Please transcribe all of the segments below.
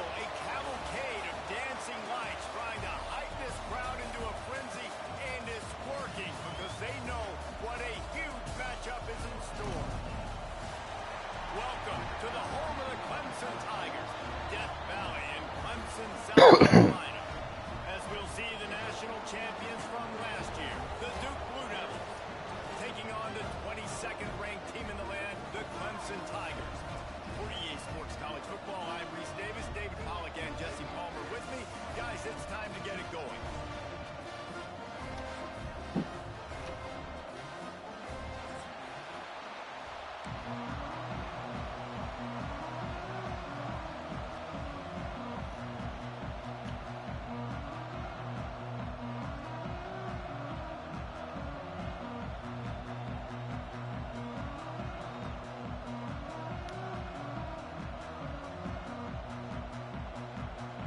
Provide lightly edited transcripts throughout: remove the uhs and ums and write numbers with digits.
a cavalcade of dancing lights trying to hype this crowd into a frenzy, and it's working because they know what a huge matchup is in store. Welcome to the home of the Clemson Tigers, Death Valley in Clemson, South Carolina. As we'll see the national champions from last year, the Duke Blue Devils, taking on the 22nd ranked team in the land, the Clemson Tigers. For EA Sports College Football, I'm Reese Davis, David Pollock, and Jesse Palmer with me. Guys, it's time to get it going.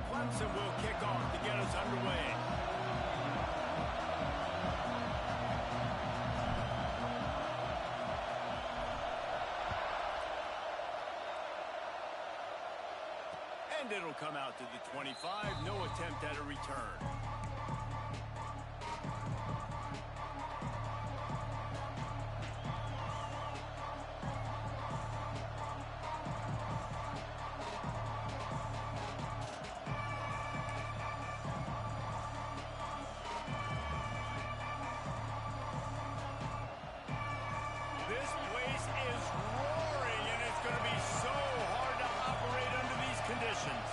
Clemson will kick off to get us underway. And it'll come out to the 25. No attempt at a return. This place is roaring, and it's going to be so hard to operate under these conditions.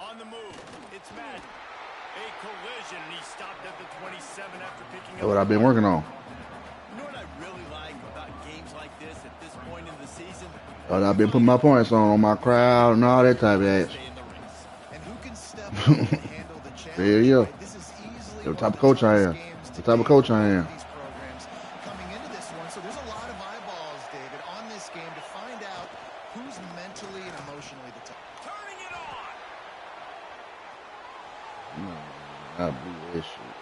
On the move, it's Madden. A collision, and he stopped at the 27 after picking up. That's what I've been working on. You know what I really like about games like this at this point in the season? I've been putting my points on my crowd and all that type of ass. And who can step up and handle the challenge? There you go. Right? This is easily The type of coach I am. The type of coach I am. Coming into this one, so there's a lot of eyeballs, David, on this game to find out who's mentally and emotionally the top. Turning it on. I blew this shit.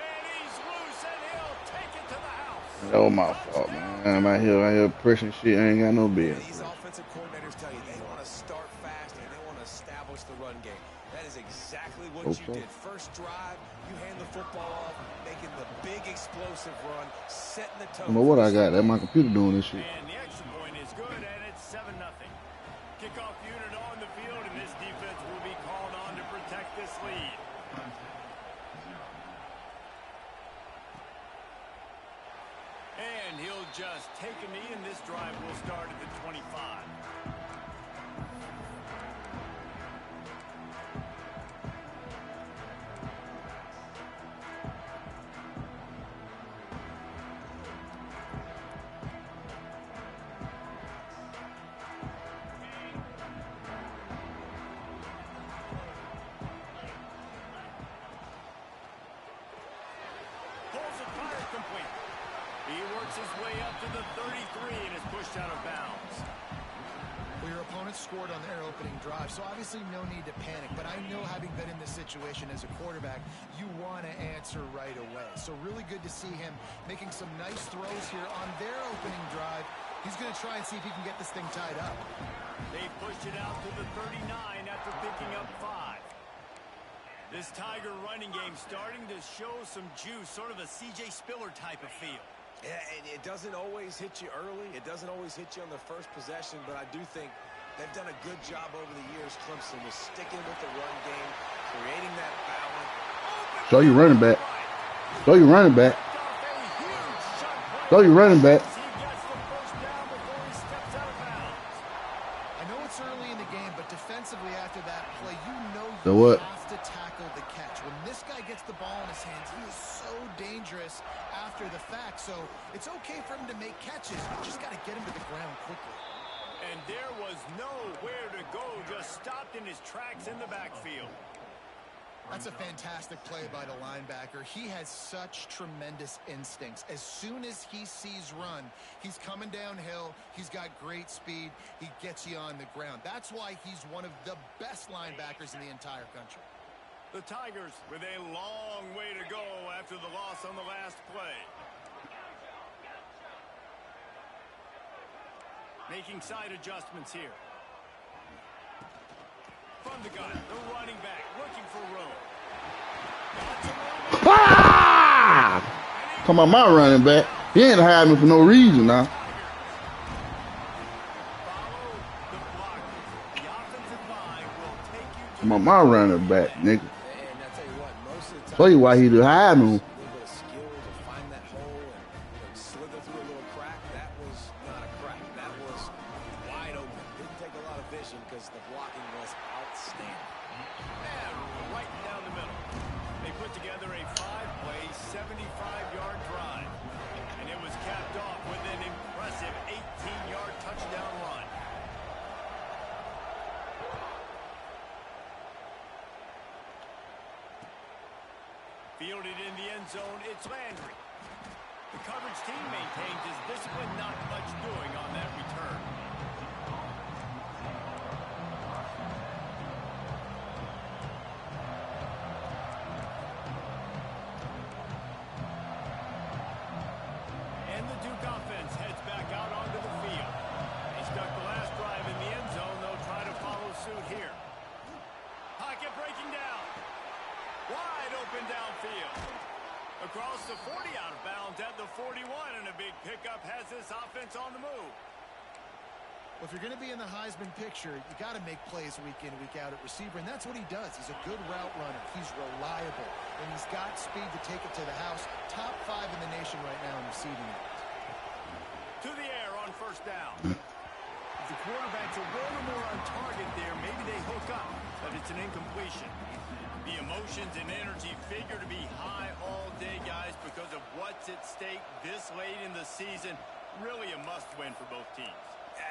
And he's loose, and he'll take it to the house. That was my fault, man. I'm out here pressing shit. I ain't got no business. These offensive coordinators tell you they want to start fast and they want to establish the run game. That is exactly what you did. First drive, you hand the football off, making the big explosive run, setting the tone. I don't know what I got. That's my computer doing this shit. And the extra point is good, and it's 7-0. Kickoff unit on the field, and this defense will be called on to protect this lead. And he'll just take a knee, and this drive will start at the 25. Pulls it, fire complete. He works his way up to the 33 and is pushed out of bounds. Well, your opponent scored on their opening drive, so obviously no need to panic. But I know, having been in this situation as a quarterback, you want to answer right away. So really good to see him making some nice throws here on their opening drive. He's going to try and see if he can get this thing tied up. They pushed it out to the 39 after picking up 5. This Tiger running game starting to show some juice, sort of a C.J. Spiller type of feel. Yeah, and it doesn't always hit you early. It doesn't always hit you on the first possession, but I do think they've done a good job over the years, Clemson, with sticking with the run game, creating that balance. Show you running back. Show you running back. Show you running back. I know it's early in the game, but defensively after that play, you know So you what? have to tackle the catch. When this guy gets the ball in his hands, he is so dangerous after the fact. So it's okay for him to make catches. You just got to get him to the ground quickly. And there was nowhere to go, just stopped in his tracks in the backfield. That's a fantastic play by the linebacker. He has such tremendous instincts. As soon as he sees run, he's coming downhill. He's got great speed. He gets you on the ground. That's why he's one of the best linebackers in the entire country. The Tigers with a long way to go after the loss on the last play. Making side adjustments here. From the gun, the running back looking for room. Ah! Come on, my running back. He ain't hiding me for no reason now. Come on, my running back, nigga. And I tell you what, most of the time, Tell you why he do hide me. a little bit of skill to find that hole and slither through a little crack. That was not a crack. That was wide open. Didn't take a lot of vision because the blocking was outstanding. And right down the middle. They put together a 5-play, 75-yard drive. And it was capped off with an impressive 18-yard touchdown run. Fielded in the end zone, it's Landry. The coverage team maintains his discipline, not much doing on that return. And the Duke offense heads back out onto the field. They stuck the last drive in the end zone. They'll try to follow suit here. Pocket breaking down. Wide open downfield. Across the 40, out of bounds at the 41, and a big pickup has this offense on the move. Well, if you're going to be in the Heisman picture, you got to make plays week in, week out at receiver, and that's what he does. He's a good route runner. He's reliable, and he's got speed to take it to the house. Top 5 in the nation right now in receiving yards. To the air on first down. If the quarterback's a little more on target there, maybe they hook up, but it's an incompletion. The emotions and energy figure to be high all day, guys, because of what's at stake this late in the season. Really a must-win for both teams.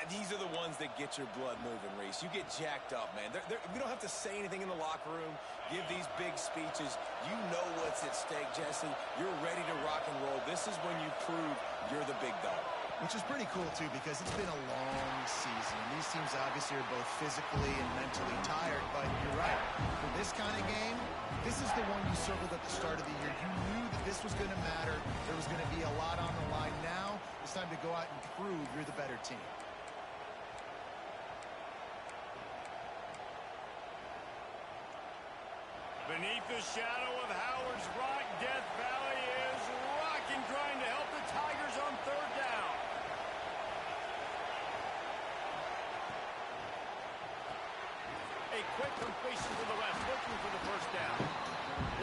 These are the ones that get your blood moving, Reese. You get jacked up, man. We don't have to say anything in the locker room, give these big speeches. You know what's at stake, Jesse. You're ready to rock and roll. This is when you prove you're the big dog. Which is pretty cool, too, because it's been a long season. These teams obviously are both physically and mentally tired, but you're right. For this kind of game, this is the one you circled at the start of the year. You knew that this was going to matter. There was going to be a lot on the line. Now it's time to go out and prove you're the better team. Beneath the shadow of Howard's Rock, Death Valley is rocking, trying to help the Tigers on third down. A quick completion to the left, looking for the first down.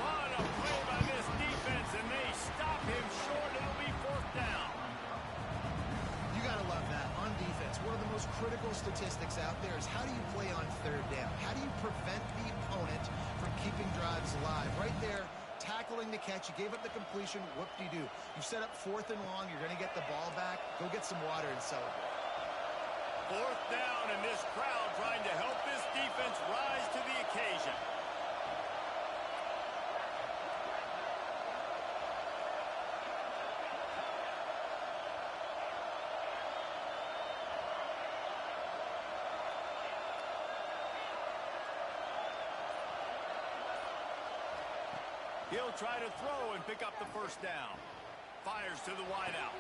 What a play by this defense, and they stop him short. It'll be fourth down. You got to love that. On defense, one of the most critical statistics out there is how do you play on third down? How do you prevent the opponent from keeping drives alive? Right there, tackling the catch. You gave up the completion. What do? You set up fourth and long. You're going to get the ball back. Go get some water and celebrate. Fourth down, and this crowd trying to help this defense rise to the occasion. He'll try to throw and pick up the first down. Fires to the wideout.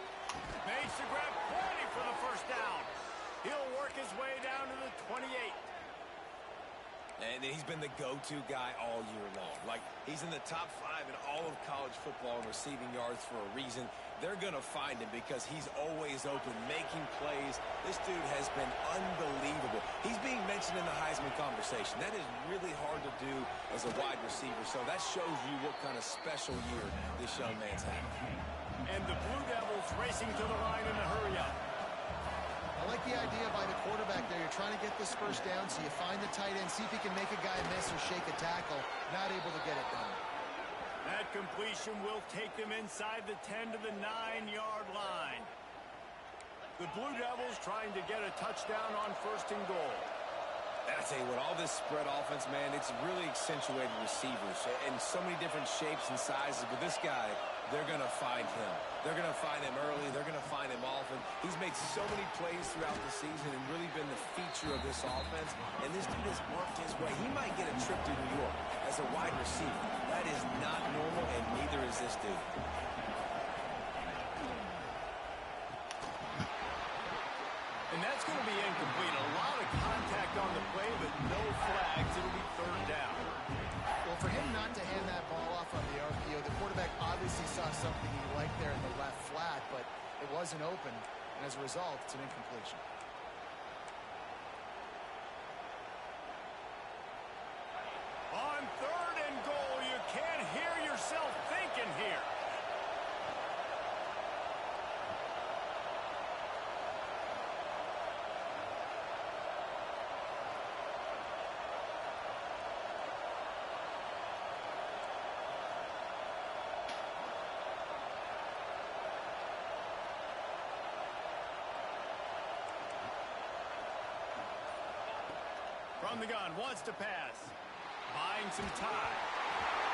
Makes the grab, plenty for the first down. He'll work his way down to the 28. And he's been the go-to guy all year long. Like, he's in the top 5 in all of college football in receiving yards for a reason. They're going to find him because he's always open, making plays. This dude has been unbelievable. He's being mentioned in the Heisman conversation. That is really hard to do as a wide receiver. So that shows you what kind of special year this young man's had. And the Blue Devils racing to the line in a hurry up. I like the idea by the quarterback there. You're trying to get this first down, so you find the tight end, see if he can make a guy miss or shake a tackle. Not able to get it done. That completion will take them inside the 10 to the 9-yard line. The Blue Devils trying to get a touchdown on first and goal. I tell you what, all this spread offense, man, it's really accentuated receivers in so many different shapes and sizes. But this guy, they're going to find him. They're going to find him early. They're going to find him often. He's made so many plays throughout the season and really been the feature of this offense. And this dude has worked his way. He might get a trip to New York as a wide receiver. That is not normal, and neither is this dude. And that's obviously saw something he liked there in the left flat, but it wasn't open, and as a result, it's an incompletion. On 3rd and goal, you can't hear yourself thinking here. From the gun, wants to pass. Buying some time.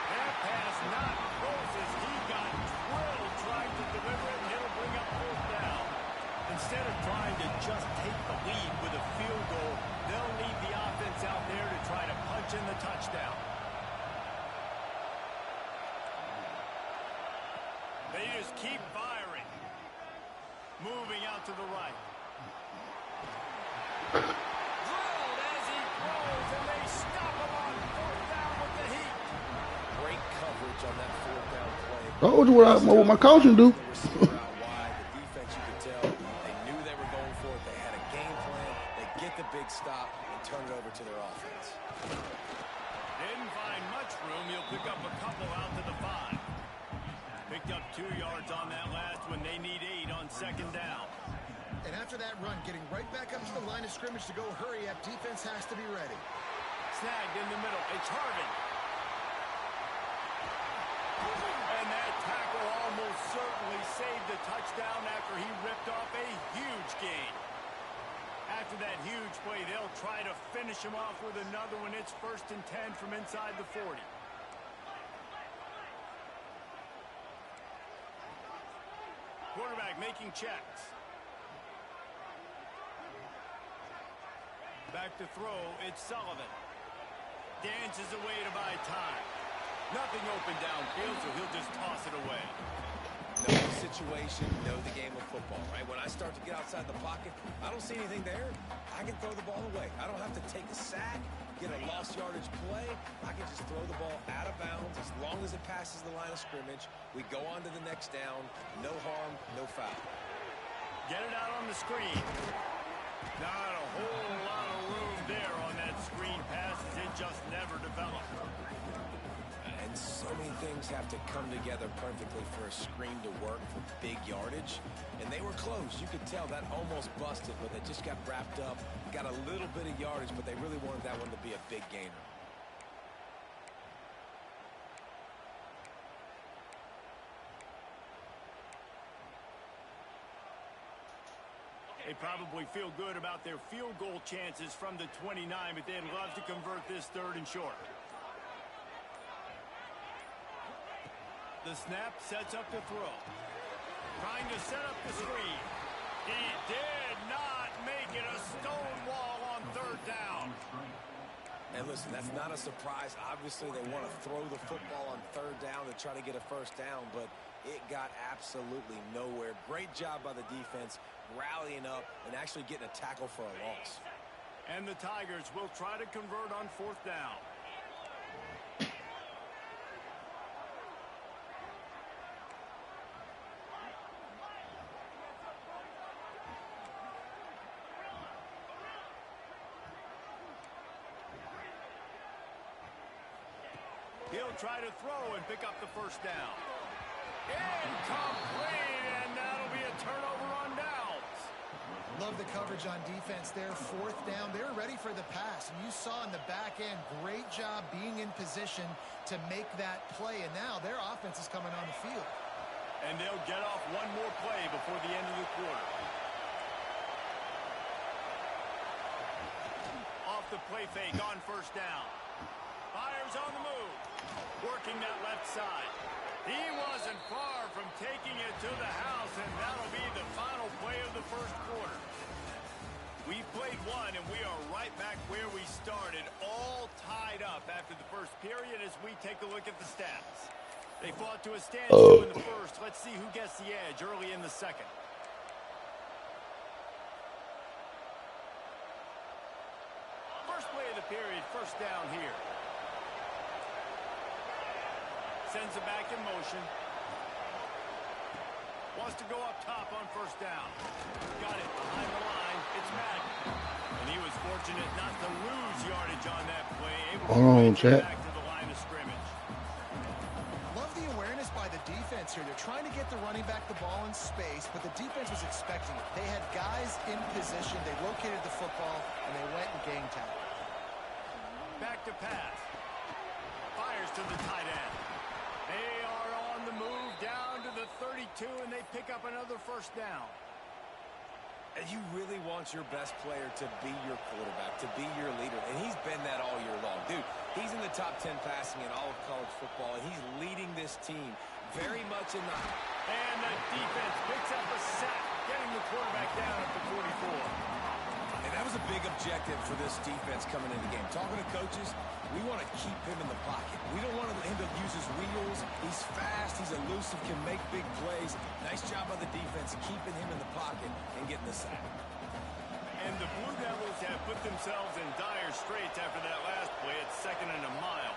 That pass not close as he got drilled trying to deliver it, and it'll bring up 4th down. Instead of trying to just take the lead with a field goal, they'll leave the offense out there to try to punch in the touchdown. They just keep firing. Moving out to the right. Drilled as he throws, and they stop him on 4th down with the heat. Great coverage on that 4th down play. Told you what my coaching do. The receiver out wide, the defense, you could tell, they knew they were going for it. They had a game plan. They get the big stop and turn it over to their offense. Didn't find much room. He'll pick up a couple out to the 5. Picked up 2 yards on that last one. They need 8 on 2nd down. And after that run, getting right back up to the line of scrimmage to go hurry up, defense has to be ready. Snagged in the middle. It's Harvin. And that tackle almost certainly saved a touchdown after he ripped off a huge gain. After that huge play, they'll try to finish him off with another one. It's 1st and 10 from inside the 40. Quarterback making checks. Back to throw, it's Sullivan. Dances away to buy time. Nothing open downfield, so he'll just toss it away. Know the situation, know the game of football, right? When I start to get outside the pocket, I don't see anything there. I can throw the ball away. I don't have to take a sack, get a lost yardage play. I can just throw the ball out of bounds as long as it passes the line of scrimmage. We go on to the next down. No harm, no foul. Get it out on the screen. Not a whole lot of room there on that screen pass as it just never developed. And so many things have to come together perfectly for a screen to work for big yardage. And they were close. You could tell that almost busted, but they just got wrapped up, got a little bit of yardage, but they really wanted that one to be a big gainer. They probably feel good about their field goal chances from the 29, but they'd love to convert this 3rd and short. The snap sets up to throw. Trying to set up the screen. He did not make it. A stone wall on 3rd down. And listen, that's not a surprise. Obviously, they want to throw the football on 3rd down to try to get a 1st down, but it got absolutely nowhere. Great job by the defense, rallying up and actually getting a tackle for a loss. And the Tigers will try to convert on 4th down. He'll try to throw and pick up the 1st down. Incomplete, and that'll be a turnover on downs. Love the coverage on defense there. 4th down. They're ready for the pass. And you saw in the back end, great job being in position to make that play. And now their offense is coming on the field. And they'll get off one more play before the end of the quarter. Off the play fake on 1st down. Fires on the move. Working that left side. He wasn't far from taking it to the house, and that'll be the final play of the 1st quarter. We played one, and we are right back where we started, all tied up after the 1st period as we take a look at the stats. They fought to a standstill in the 1st. Let's see who gets the edge early in the 2nd. First play of the period, 1st down here. Sends it back in motion. Wants to go up top on first down. Got it behind the line. It's Madden. And he was fortunate not to lose yardage on that play. Able to get back to the line of scrimmage. Love the awareness by the defense here. They're trying to get the running back the ball in space, but the defense was expecting it. They had guys in position. They located the football, and they went and gang tackle. Back to pass. Fires to the tight end. They are on the move down to the 32, and they pick up another first down. And you really want your best player to be your quarterback, to be your leader, and he's been that all year long. Dude, he's in the top 10 passing in all of college football, and he's leading this team very much in the... And the defense picks up a sack, getting the quarterback down at the 44. And that was a big objective for this defense coming into the game. Talking to coaches, we want to keep him in the pocket. We don't want him to use his wheels. He's fast, he's elusive, can make big plays. Nice job by the defense keeping him in the pocket and getting the sack. And the Blue Devils have put themselves in dire straits after that last play at 2nd and a mile.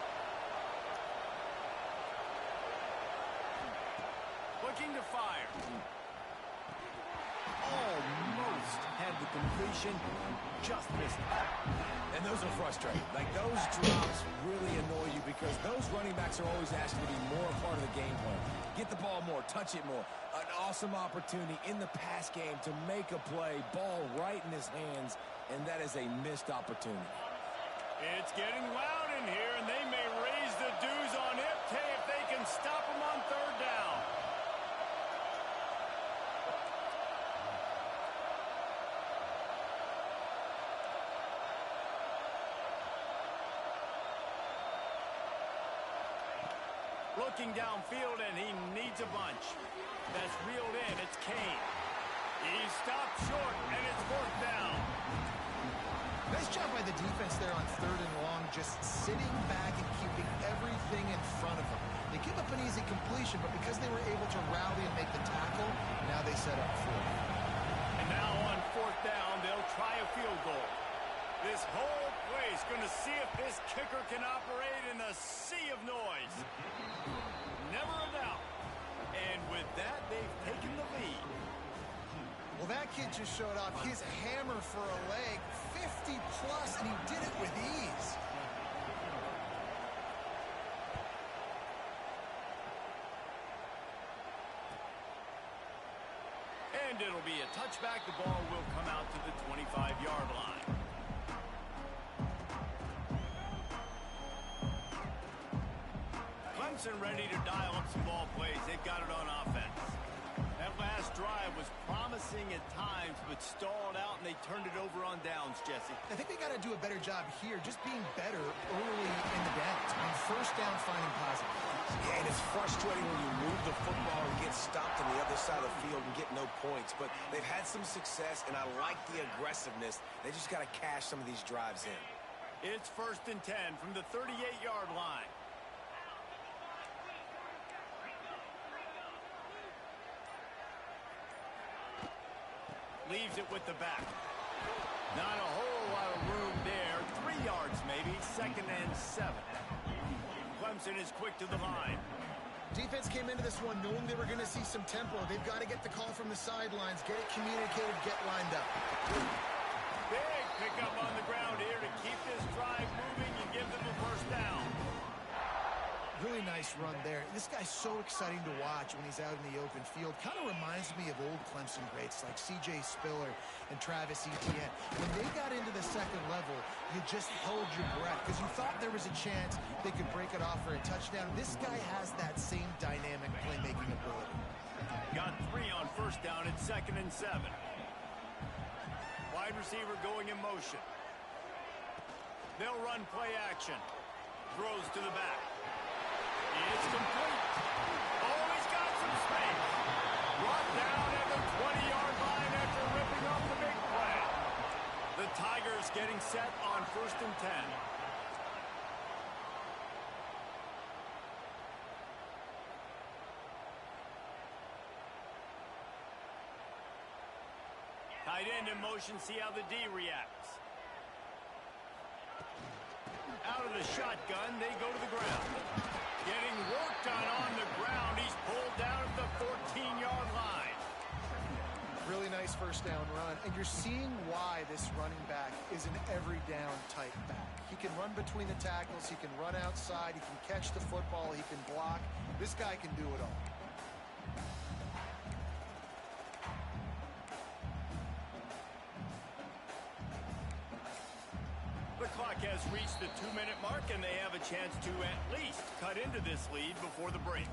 Looking to fire. Almost had the completion, just missed it. And those are frustrating. Like, those drops really annoy you because those running backs are always asked to be more a part of the game plan. Get the ball more, touch it more. An awesome opportunity in the pass game to make a play, ball right in his hands, and that is a missed opportunity. It's getting loud in here, and they may raise the dues on Ncca if they can stop him on 3rd down. Looking downfield, and he needs a bunch. That's reeled in. It's Kane. He stopped short, and it's 4th down. Nice job by the defense there on 3rd and long, just sitting back and keeping everything in front of them. They give up an easy completion, but because they were able to rally and make the tackle, now they set up 4th. And now on 4th down, they'll try a field goal. This whole place going to see if this kicker can operate in a sea of noise. Never a doubt. And with that, they've taken the lead. Well, that kid just showed off his hammer for a leg, 50 plus, and he did it with ease. And it'll be a touchback. The ball will come out to the 25-yard line. Clemson ready to dial up some ball plays. They've got it on offense. That last drive was promising at times, but stalled out, and they turned it over on downs, Jesse. I think they got to do a better job here, just being better early in the downs. On 1st down, finding positive. Yeah, and it's frustrating when you move the football and get stopped on the other side of the field and get no points. But they've had some success, and I like the aggressiveness. They just got to cash some of these drives in. It's 1st and 10 from the 38-yard line. Leaves it with the back. Not a whole lot of room there. 3 yards maybe. 2nd and 7. Clemson is quick to the line. Defense came into this one knowing they were going to see some tempo. They've got to get the call from the sidelines, get it communicated, get lined up. Big pickup on the ground here to keep this drive moving and give them a 1st down. Really nice run there. This guy's so exciting to watch when he's out in the open field. Kind of reminds me of old Clemson greats like C.J. Spiller and Travis Etienne. When they got into the 2nd level, you just held your breath because you thought there was a chance they could break it off for a touchdown. This guy has that same dynamic playmaking ability. Got 3 on 1st down at 2nd and 7. Wide receiver going in motion. They'll run play action. Throws to the back. It's complete. Oh, he's got some space. Brought down at the 20-yard line after ripping off the big play. The Tigers getting set on 1st and 10. Tight end in motion, see how the D reacts. Out of the shotgun, they go to the ground. Getting worked on the ground. He's pulled down at the 14-yard line. nice first down run, and you're seeing why this running back is an every down type back. He can run between the tackles, he can run outside, he can catch the football, he can block. This guy can do it all. The clock has reached the 2-minute mark, and they have a chance to at least cut into this lead before the break.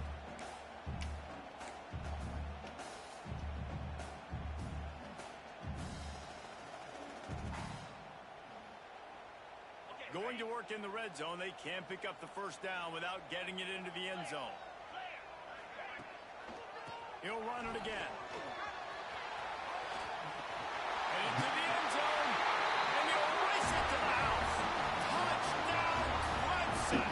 Going to work in the red zone, they can pick up the first down without getting it into the end zone. He'll run it again. And into the end zone. And he'll race it to the house. Touchdown, Clemson.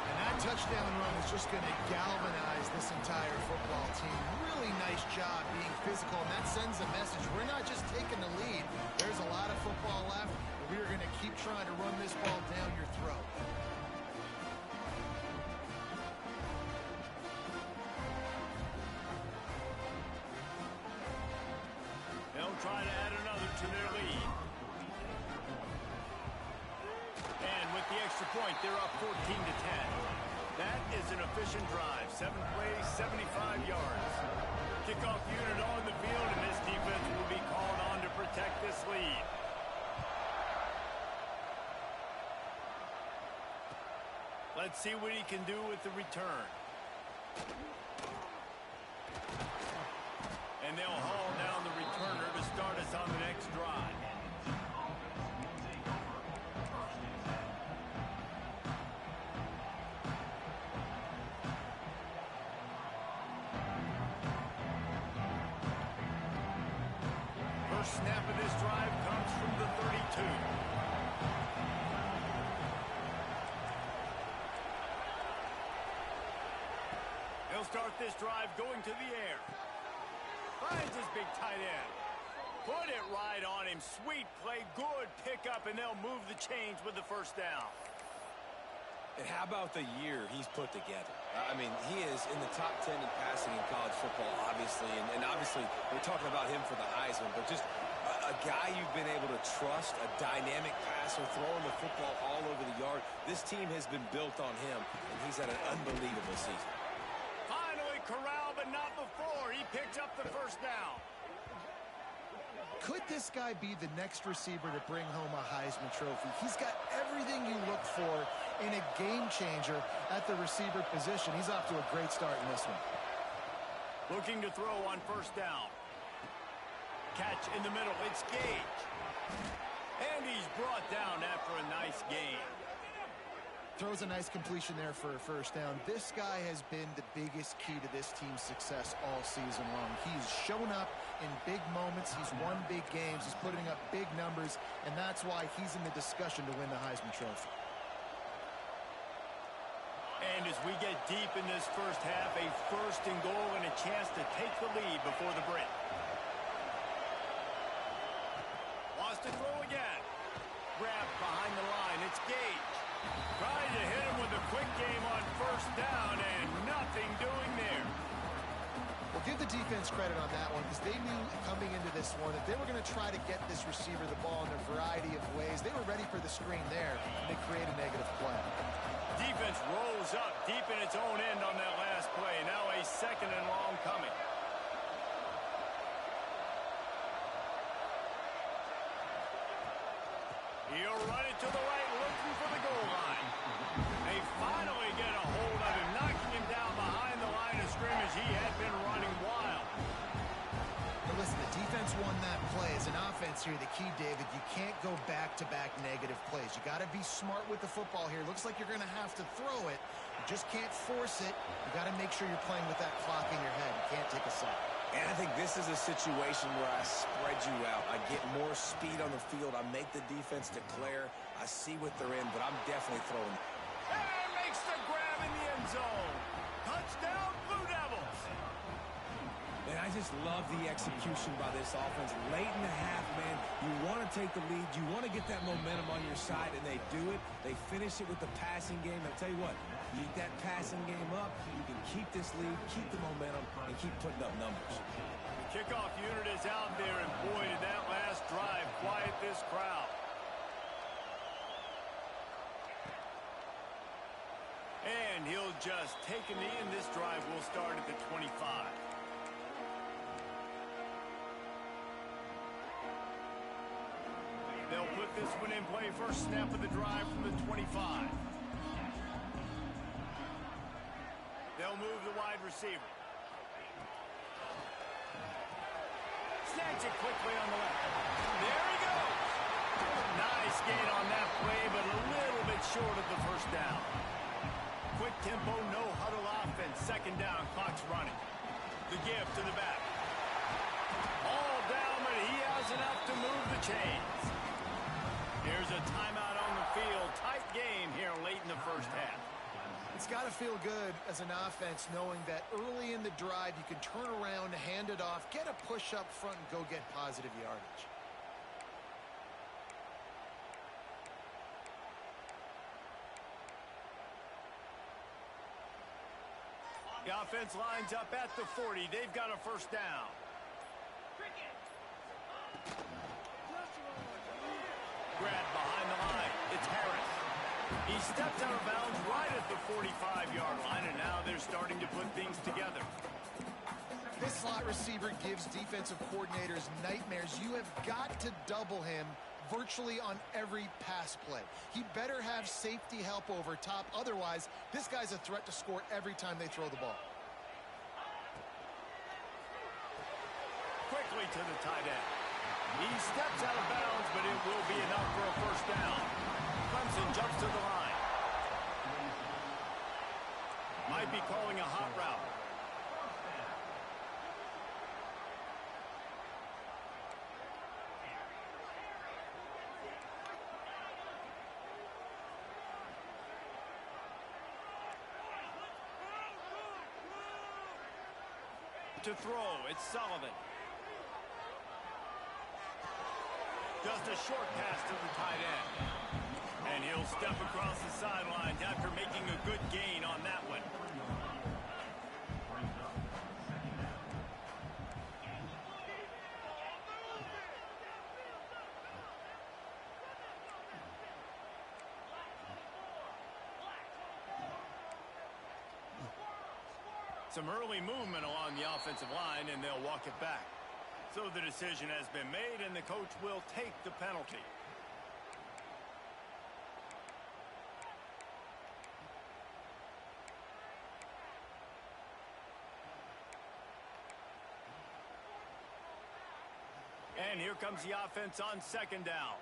And that touchdown run is just going to galvanize this entire football team. Really nice job being physical, and that sends a message. We're not just taking the lead. There's a lot of football left. We are going to keep trying to run this ball down your throat. They'll try to add another to their lead. And with the extra point, they're up 14-10. That is an efficient drive. 7 plays, 75 yards. Kickoff unit on the field, and this defense will be called on to protect this lead. Let's see what he can do with the return. And they'll haul down the returner to start us on the next drive. First snap of this drive comes from the 32. He'll start this drive going to the air. Finds his big tight end. Put it right on him. Sweet play, good pickup, and they'll move the chains with the first down. And how about the year he's put together? I mean, he is in the top 10 in passing in college football, obviously. And obviously, we're talking about him for the Heisman. But just a guy you've been able to trust, a dynamic passer, throwing the football all over the yard. This team has been built on him, and he's had an unbelievable season. Finally corralled, but not before. He picks up the first down. Could this guy be the next receiver to bring home a Heisman Trophy? He's got everything you look for in a game changer at the receiver position. He's off to a great start in this one. Looking to throw on first down. Catch in the middle. It's Gage. And he's brought down after a nice gain. Throws a nice completion there for a first down. This guy has been the biggest key to this team's success all season long. He's shown up in big moments. He's won big games. He's putting up big numbers, and that's why he's in the discussion to win the Heisman Trophy. And as we get deep in this first half, a first and goal and a chance to take the lead before the break. Wants to throw again. Grabbed behind the line. It's Gage. Trying to hit him with a quick game on first down, and nothing doing there. Well, give the defense credit on that one, because they knew coming into this one that they were going to try to get this receiver the ball in a variety of ways. They were ready for the screen there, and they create a negative play. Defense rolls up deep in its own end on that last play. Now a second and long coming. He'll run it to the right, looking for the goal line. They finally get a hold of him, knocking him down behind the line of scrimmage. He had been running wild. But listen, the defense won that play. As an offense here, the key, David, you can't go back-to-back negative plays. You got to be smart with the football here. Looks like you're going to have to throw it. You just can't force it. You got to make sure you're playing with that clock in your head. You can't take a sack. And I think this is a situation where I spread you out. I get more speed on the field. I make the defense declare. I see what they're in, but I'm definitely throwing. And makes the grab in the end zone. Touchdown, Blue Devils. And I just love the execution by this offense. Late in the half, man, you want to take the lead. You want to get that momentum on your side, and they do it. They finish it with the passing game. I'll tell you what, you get that passing game up, you can keep this lead, keep the momentum, and keep putting up numbers. Kickoff unit is out there, and boy, did that last drive quiet this crowd. And he'll just take a knee, and this drive will start at the 25. They'll put this one in play first snap of the drive from the 25. They'll move the wide receiver. Snatch it quickly on the left. There he goes. Nice gain on that play, but a little bit short of the first down. Quick tempo, no huddle offense. Second down, clock's running. The give to the back. All down, but he has enough to move the chains. Here's a timeout on the field. Tight game here late in the first half. It's got to feel good as an offense knowing that early in the drive you can turn around, hand it off, get a push up front, and go get positive yardage. The offense lines up at the 40. They've got a first down. Grab behind the line. It's Harris. He steps out of bounds right at the 45-yard line, and now they're starting to put things together. This slot receiver gives defensive coordinators nightmares. You have got to double him virtually on every pass play. He better have safety help over top. Otherwise, this guy's a threat to score every time they throw the ball. Quickly to the tight end. He steps out of bounds, but it will be enough for a first down. Clemson jumps to the line. Might be calling a hot route. To throw, it's Sullivan. Just a short pass to the tight end. And he'll step across the sidelines after making a good gain on that one. Some early movement along the offensive line, and they'll walk it back. So the decision has been made, and the coach will take the penalty. And here comes the offense on second down.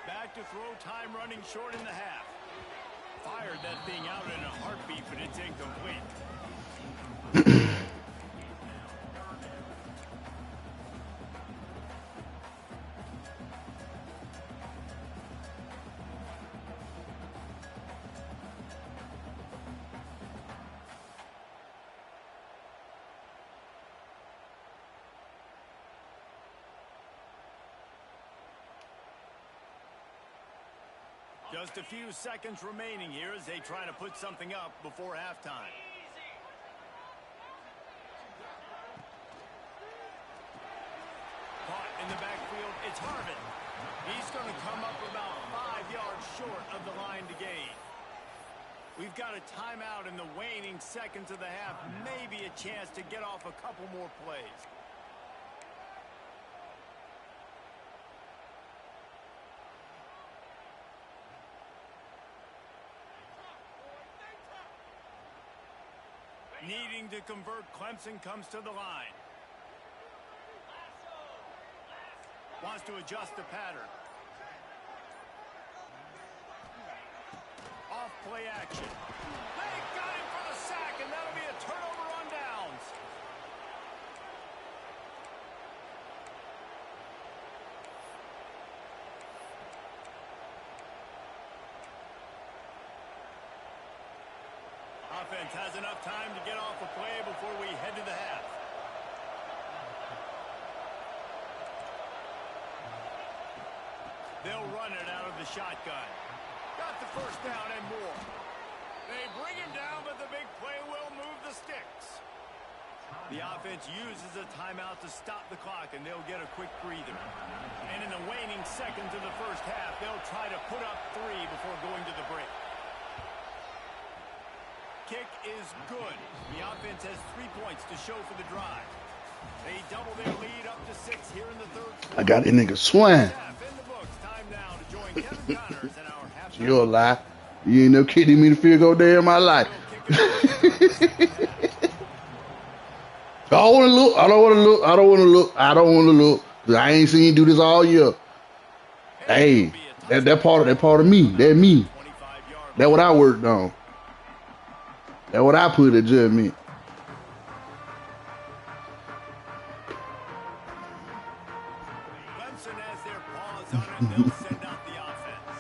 Back to throw, time running short in the half. Fired that thing out in a heartbeat, but it's incomplete. Just a few seconds remaining here as they try to put something up before halftime. Caught in the backfield, it's Harvin. He's going to come up about 5 yards short of the line to gain. We've got a timeout in the waning seconds of the half, maybe a chance to get off a couple more plays. Needing to convert, Clemson comes to the line. Wants to adjust the pattern. Off play action. They got him for the sack, and that'll be a turnover on downs. Offense has enough time to get off a play before we head to the half. They'll run it out of the shotgun. Got the first down and more. They bring him down, but the big play will move the sticks. The offense uses a timeout to stop the clock, and they'll get a quick breather. And in the waning seconds of the first half, they'll try to put up 3 before going to the break. Kick is good. The offense has 3 points to show for the drive. They double their lead up to 6 here in the third quarter. I got that nigga swing. Time now to join Kevin Connors in our halftime. You're a lie. You ain't no kidding me to field goal day in my life. I don't want to look. I don't want to look. I don't want to look. I don't want to look. I ain't seen you do this all year. Hey, that part of me. That me. That what I worked on. That what I put at just me. Clemson has their paws on it. They'll send out the offense.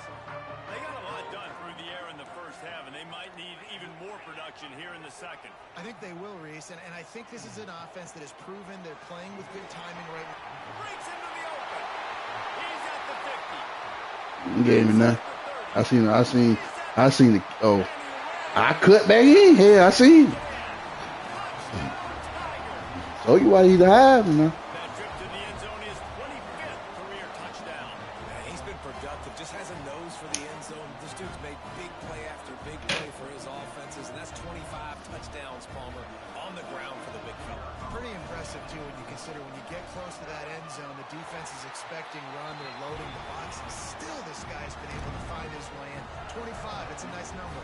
They got a lot done through the air in the first half, and they might need even more production here in the second. I think they will, Reese, and I think this is an offense that has proven they're playing with good timing right now. Breaks into the open. He's at the 50. You gave me nothing. I seen it. Oh, I cut back in here. I seen. Told you why he's hiding, man. That trip to the end zone is 25th career touchdown. Man, he's been productive. Just has a nose for the end zone. This dude's made big play after big play for his offenses, and that's 25 touchdowns, Palmer, on the ground for the big fella. Pretty impressive, too, when you consider when you get close to that end zone, the defense is expecting run, they're loading the box, and still this guy's been able to find his way in. 25, it's a nice number.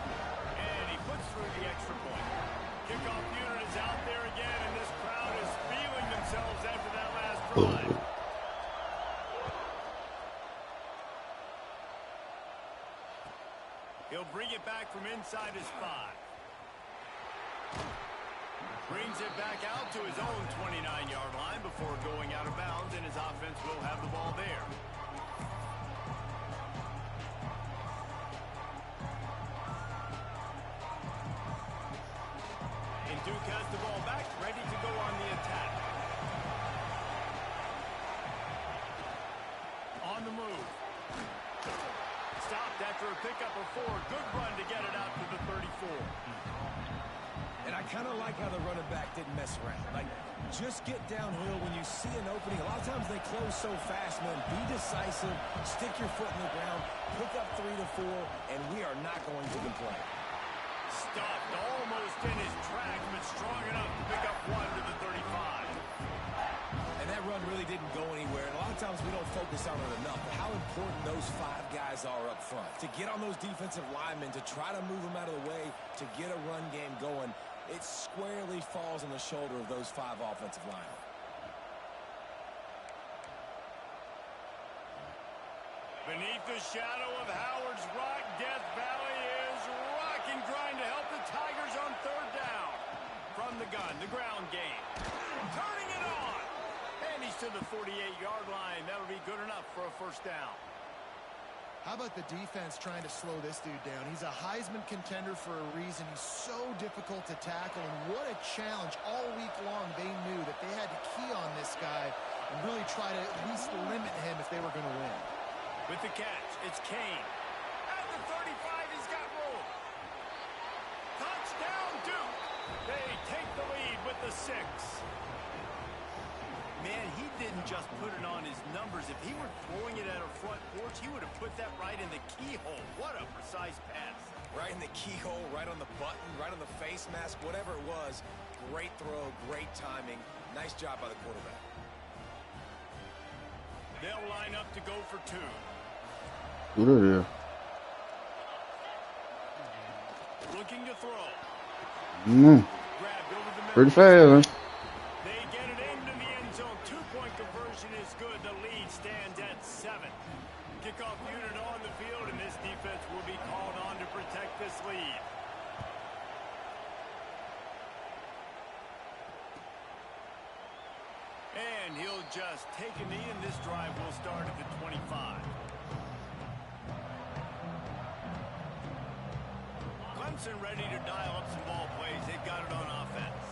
And he puts through the extra point. Kickoff unit is out there again, and this crowd is feeling themselves after that last drive. He'll bring it back from inside his 5. Brings it back out to his own 29-yard line before going out of bounds, and his offense will have the ball there. And Duke has the ball back, ready to go on the attack. On the move. Stopped after a pickup of 4. Good run to get it out to the 34. And I kind of like how the running back didn't mess around. Like, just get downhill when you see an opening. A lot of times they close so fast, man. Be decisive, stick your foot in the ground, pick up 3 to 4, and we are not going to complain. Stopped almost in his tracks, but strong enough to pick up 1 to the 35. And that run really didn't go anywhere. And a lot of times we don't focus on it enough. But how important those 5 guys are up front. To get on those defensive linemen, to try to move them out of the way, to get a run game going, it squarely falls on the shoulder of those 5 offensive linemen. Beneath the shadow of Howard's Rock, Death Valley is rocking, trying to help the Tigers on 3rd down. From the gun, the ground game. Turning it on. And he's to the 48-yard line. That'll be good enough for a 1st down. How about the defense trying to slow this dude down? He's a Heisman contender for a reason. He's so difficult to tackle, and what a challenge. All week long, they knew that they had to key on this guy and really try to at least limit him if they were going to win. With the catch, it's Kane. At the 35, he's got room. Touchdown, Duke. They take the lead with the 6. Man, he didn't just put it on his numbers. If he were throwing it at a front porch, he would have put that right in the keyhole. What a precise pass. Right in the keyhole, right on the button, right on the face mask, whatever it was. Great throw, great timing. Nice job by the quarterback. They'll line up to go for 2. Good idea. Looking to throw. Grabbed over the middle. Pretty fast, huh? They get it into the end zone. 2-point conversion is good. The lead stands at 7. Kickoff unit on the field, and this defense will be called on to protect this lead. And he'll just take a knee, and this drive will start at the 25. Clemson ready to dial up some ball plays. They've got it on offense.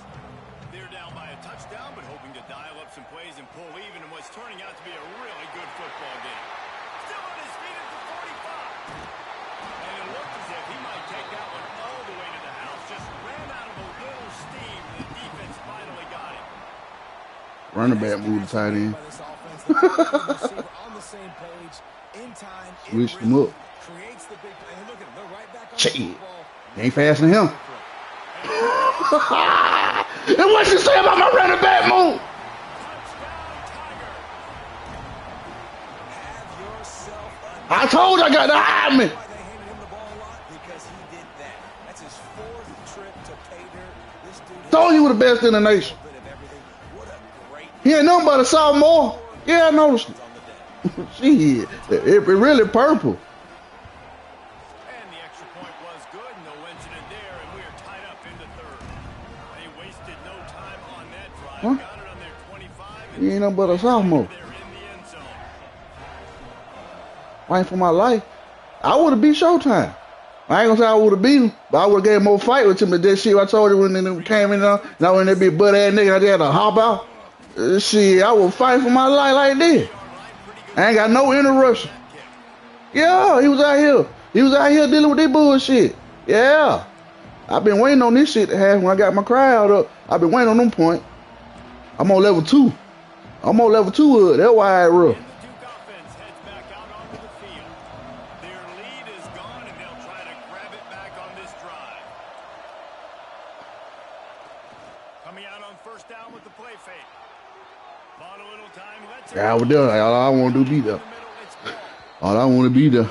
They're down by a touchdown, but hoping to dial up some plays and pull even in what's turning out to be a really good football game. Still on his feet at the 45. And it looked as if he might take that one all the way to the house. Just ran out of a little steam, and the defense finally got him. Running back move to tight end. Switched him up. Shit. He ain't faster than him. And what you say about my running back move? I told you I got the Heisman. Told you were the best in the nation. He ain't nothing but a sophomore. Yeah, I noticed it. Shit, it really purple. And the extra point was good. No incident there, and we are tied up into third. They wasted no time on that drive. Huh? Got it on their 25. He ain't nothing but a sophomore. They're in the end zone. Fighting for my life. I would have beat Showtime. I ain't gonna say I would have beat him, but I would have gave more fight with him. But that shit I told you when they came in there, now when they be butt ass nigga, I just had to hop out. Shit, I was fighting for my life like this. I ain't got no interruption. Yeah, he was out here. He was out here dealing with this bullshit. Yeah. I've been waiting on this shit to happen when I got my crowd up. I've been waiting on them points. I'm on level 2. I'm on level 2 of it. That's why I rough. And the Duke offense heads back out onto the field. Their lead is gone, and they'll try to grab it back on this drive. Coming out on first down with the play fake. Bought a little time. Yeah, I was there. All I want to do be there. All I want to be there.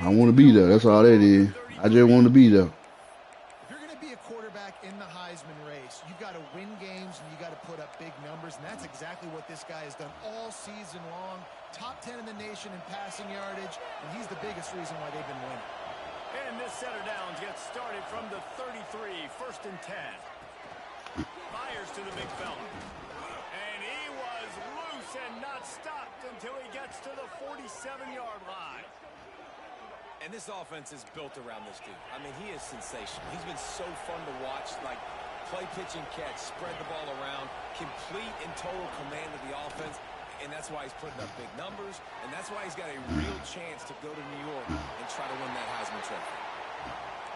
I want to be there. That's all that is. I just want to be there. If you're going to be a quarterback in the Heisman race, you got to win games and you got to put up big numbers, and that's exactly what this guy has done all season long. Top 10 in the nation in passing yardage, and he's the biggest reason why they've been winning. And this set of downs gets started from the 33, first and 10. Fires to the big fella. And he was loose and not stopped until he gets to the 47-yard line. And this offense is built around this dude. I mean, he is sensational. He's been so fun to watch, like play, pitch, and catch, spread the ball around, complete and total command of the offense. And that's why he's putting up big numbers, and that's why he's got a real chance to go to New York and try to win that Heisman Trophy.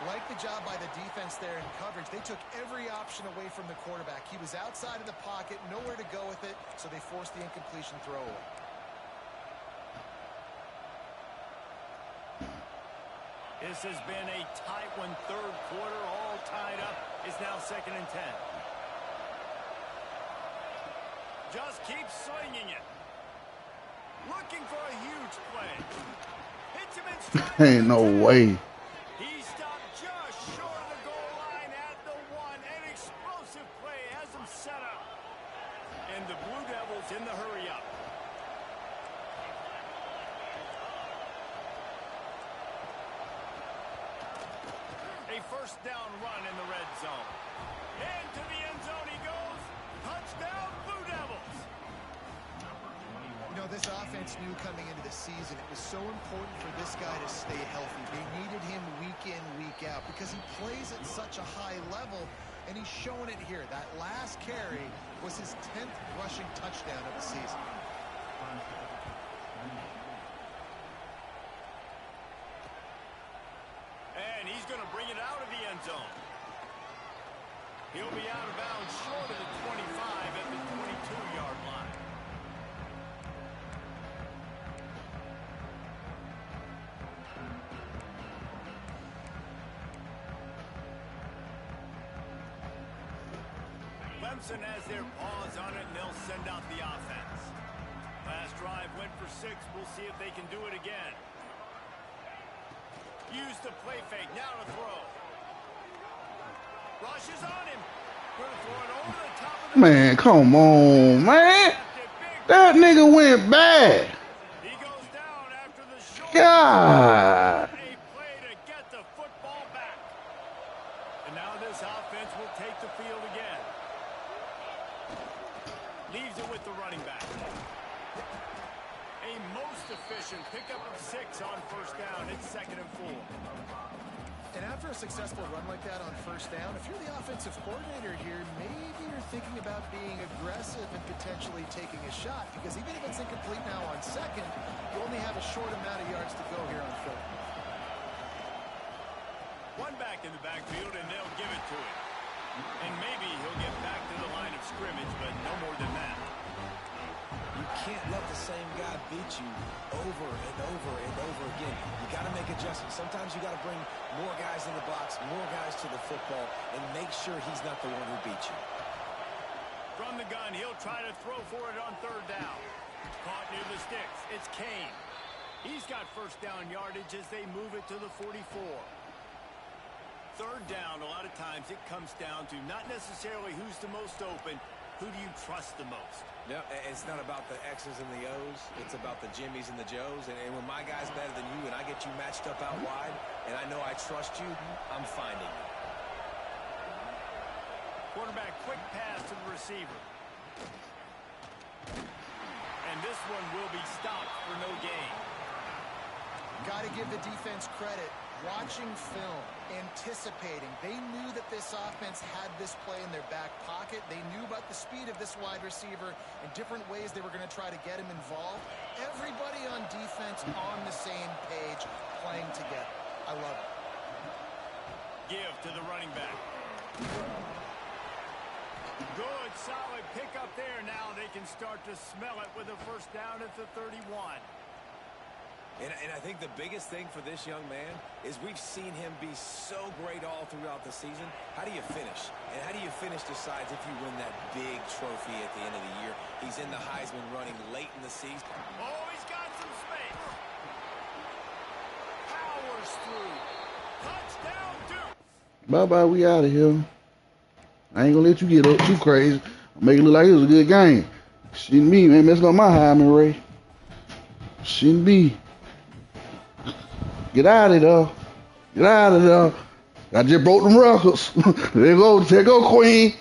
Like the job by the defense there in coverage. They took every option away from the quarterback. He was outside of the pocket, nowhere to go with it, so they forced the incompletion throw away. This has been a tight one, third quarter, all tied up. It's now second and 10. Just keep swinging it. Looking for a huge play. Hits him in stride. Ain't no way. He stopped just short of the goal line at the 1. An explosive play has him set up. And the Blue Devils in the hurry up. A first down run in the red zone. Into the end zone he goes. Touchdown, Blue Devils. You know, this offense knew coming into the season it was so important for this guy to stay healthy. They needed him week in, week out because he plays at such a high level, and he's showing it here. That last carry was his 10th rushing touchdown of the season. And he's going to bring it out of the end zone. He'll be out of bounds short of the 25 at the 22-yard line. Clemson has their paws on it, and they'll send out the offense. Last drive went for 6. We'll see if they can do it again. Use the play fake, now to throw. Rushes on him. Gonna throw it over the top of the Man, come on, man. That nigga went bad. He goes down after the short. God. A play to get the football back. And now this offense will take the field again. Leaves it with the running back. A most efficient pickup of 6 on first down. It's second and 4. And after a successful run like that on first down, if you're the offensive coordinator here, maybe you're thinking about being aggressive and potentially taking a shot, because even if it's incomplete now on second, you only have a short amount of yards to go here on third. One back in the backfield, and they'll give it to him. And maybe he'll get back to the line of scrimmage, but no more than that. over and over and over again. You got to make adjustments. Sometimes you got to bring more guys in the box, more guys to the football, and make sure he's not the one who beat you. From the gun, he'll try to throw for it on third down. Caught near the sticks. It's Kane. He's got first down yardage as they move it to the 44. Third down, a lot of times it comes down to not necessarily who's the most open, who do you trust the most? No, it's not about the X's and the O's. It's about the Jimmies and the Joes. And when my guy's better than you and I get you matched up out wide and I know I trust you, I'm finding you. Quarterback quick pass to the receiver. And this one will be stopped for no gain. Got to give the defense credit. Watching film, anticipating. They knew that this offense had this play in their back pocket. They knew about the speed of this wide receiver and different ways they were going to try to get him involved. Everybody on defense on the same page, playing together. I love it. Give to the running back. Good, solid pickup there. Now they can start to smell it with a first down at the 31. And I think the biggest thing for this young man is we've seen him be so great all throughout the season. How do you finish? And how do you finish decides if you win that big trophy at the end of the year. He's in the Heisman running late in the season. Oh, he's got some space. Powers through. Touchdown, Duke. Bye-bye, we out of here. I ain't gonna let you get up too crazy. Make it look like it was a good game. Shouldn't be, man. Messing up my Heisman race. Shouldn't be. Get out of there. Get out of there. I just broke them records. There go Queen.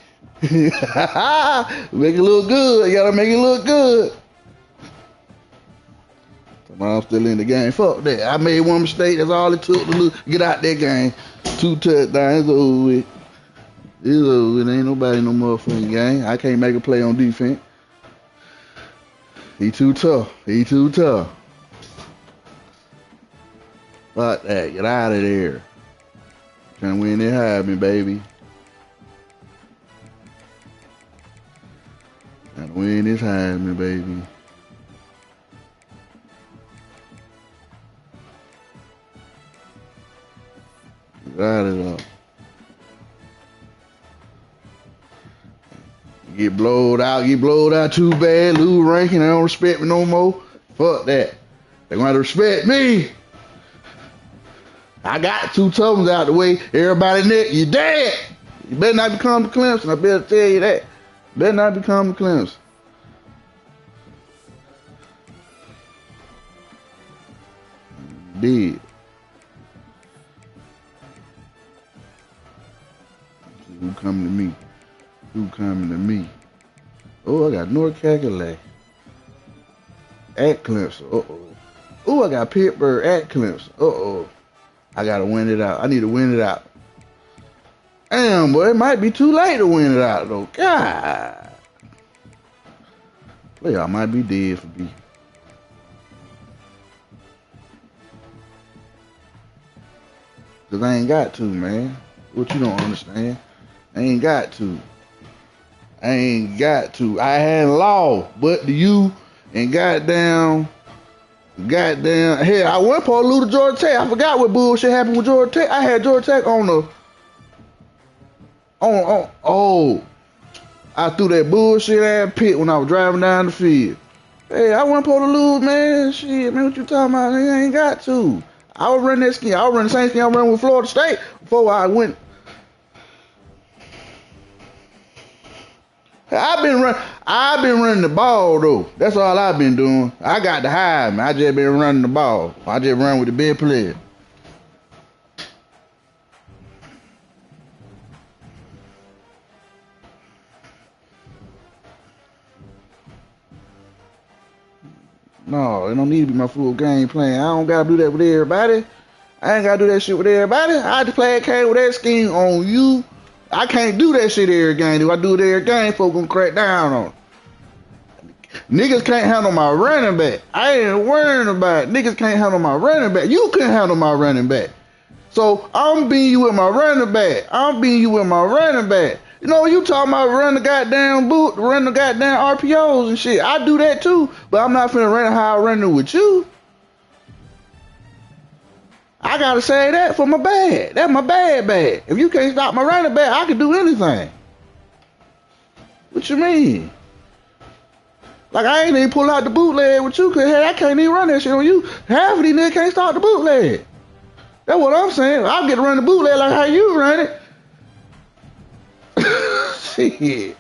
Make it look good. You gotta make it look good. I'm still in the game. Fuck that. I made one mistake. That's all it took to get out that game. 2 touchdowns. It's over with. It's over with. Ain't nobody no motherfucking game. I can't make a play on defense. He too tough. He too tough. Fuck that. Get out of there. Trying to win that Heisman, baby. Gotta win this Heisman, baby. Get out of there. Get blowed out too bad. Lose ranking. They don't respect me no more. Fuck that. They're gonna have to respect me. I got 2 tough ones out the way. Everybody next, you dead. You better not become the Clemson. I better tell you that. Better not become the Clemson. Dead. Who coming to me? Who coming to me? Oh, I got Ncca at Clemson. Uh-oh. Oh, I got Pittsburgh at Clemson. Uh-oh. I gotta win it out. I need to win it out. Damn, boy, it might be too late to win it out, though. God. Playoff might be dead for me. Because I ain't got to, man. What you don't understand? I ain't got to. I ain't got to. I hadn't lost, but to you and goddamn, hell, I went for a lose to Georgia Tech. I forgot what bullshit happened with Georgia Tech. I had Georgia Tech on the, I threw that bullshit ass pit when I was driving down the field. Hey, I wasn't supposed to lose, man. Shit, man, what you talking about? I ain't got to. I was running that scheme. I was running the same scheme I was running with Florida State before I went. I've been running the ball though. That's all I've been doing. I got the high, man. I just been running the ball. I just run with the big player. No, it don't need to be my full game plan. I don't gotta do that with everybody. I ain't gotta do that shit with everybody. I just play okay with that scheme on you. I can't do that shit every game. If I do it every game, folks gonna crack down on it. Niggas can't handle my running back. I ain't worrying about it. Niggas can't handle my running back. You can't handle my running back. So I'm beating you with my running back. You know, you talking about run the goddamn RPOs and shit. I do that too, but I'm not finna run how I run it with you. I gotta say that for my bad. That's my bad. If you can't stop my running back, I can do anything. What you mean? Like, I ain't even pull out the bootleg with you, cause hey, I can't even run that shit on you. Half of these niggas can't start the bootleg. That's what I'm saying. I'll get to run the bootleg like how you run it. Shit.